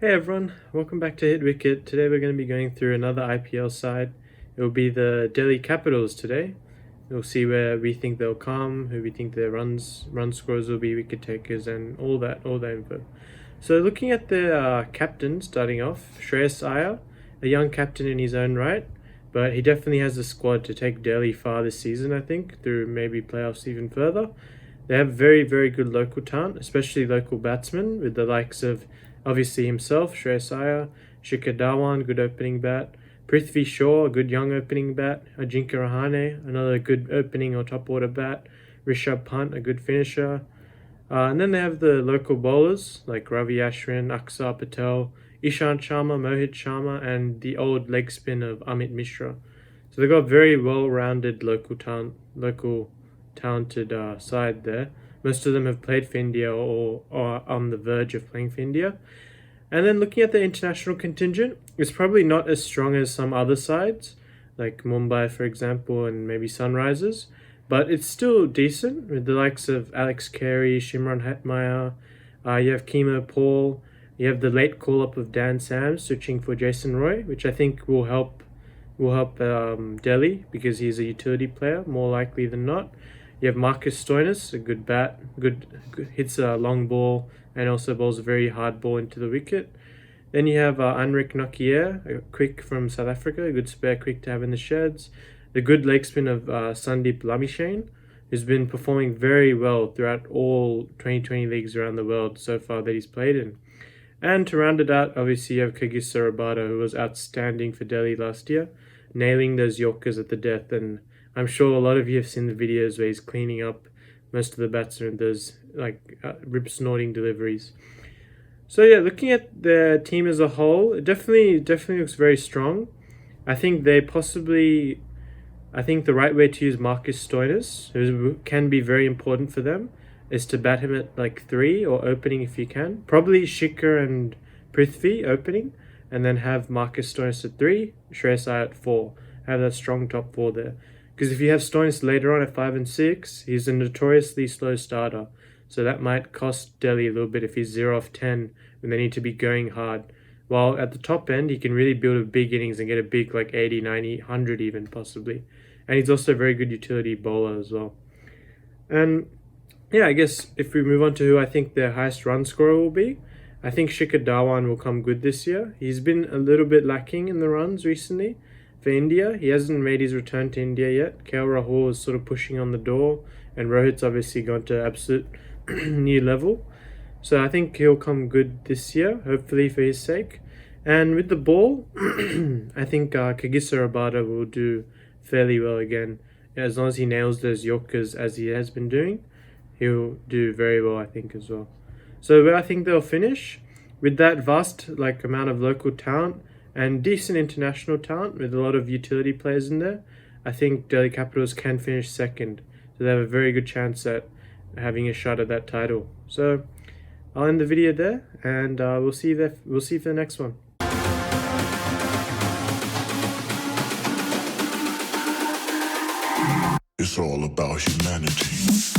Hey everyone, welcome back to Hit Wicket. Today we're going to be going through another IPL side. It will be the Delhi Capitals today. We'll see where we think they'll come, who we think their run scorers will be, wicket takers, and all that info. So looking at the captain starting off, Shreyas Iyer, a young captain in his own right, but he definitely has the squad to take Delhi far this season, I think, through maybe playoffs even further. They have very, very good local talent, especially local batsmen, with the likes of obviously himself, Shreyas Iyer, Shikhar Dhawan, good opening bat, Prithvi Shaw, a good young opening bat, Ajinkya Rahane, another good opening or top order bat, Rishabh Pant, a good finisher. And then they have the local bowlers like Ravi Ashwin, Aksar Patel, Ishant Sharma, Mohit Sharma, and the old leg spin of Amit Mishra. So they've got very well-rounded local talented side there. Most of them have played for India or are on the verge of playing for India. And then looking at the international contingent, it's probably not as strong as some other sides, like Mumbai, for example, and maybe Sunrisers, but it's still decent with the likes of Alex Carey, Shimron Hetmeyer. You have Keemo Paul. You have the late call-up of Dan Sams switching for Jason Roy, which I think will help Delhi because he's a utility player, more likely than not. You have Marcus Stoinis, a good bat, good hits a long ball and also bowls a very hard ball into the wicket. Then you have Anrik Nokia, a quick from South Africa, a good spare quick to have in the sheds. The good leg spin of Sandeep Lamishane, who's been performing very well throughout all 2020 leagues around the world so far that he's played in. And to round it out, obviously you have Kagiso Rabada, who was outstanding for Delhi last year, nailing those Yorkers at the death, and I'm sure a lot of you have seen the videos where he's cleaning up most of the batsmen, those rip snorting deliveries. So yeah, looking at the team as a whole, it definitely looks very strong. I think the right way to use Marcus Stoinis, who can be very important for them, is to bat him at like 3 or opening if you can. Probably Shikhar and Prithvi opening, and then have Marcus Stoinis at 3, Shreyas Iyer at 4. Have that strong top 4 there. Because if you have Stoinis later on at 5 and 6, he's a notoriously slow starter. So that might cost Delhi a little bit if he's 0 off 10 when they need to be going hard. While at the top end, he can really build a big innings and get a big like 80, 90, 100 even possibly. And he's also a very good utility bowler as well. And yeah, I guess if we move on to who I think their highest run scorer will be, I think Shikhar Dhawan will come good this year. He's been a little bit lacking in the runs recently. For India, he hasn't made his return to India yet. KL Rahul is sort of pushing on the door, and Rohit's obviously gone to absolute new level. So I think he'll come good this year, hopefully for his sake. And with the ball, I think Kagiso Rabada will do fairly well again. As long as he nails those Yorkers as he has been doing, he'll do very well, I think, as well. So where I think they'll finish, with that vast amount of local talent, and decent international talent with a lot of utility players in there, I think Delhi Capitals can finish second. So they have a very good chance at having a shot at that title. So I'll end the video there, and we'll see you for the next one. It's all about humanity.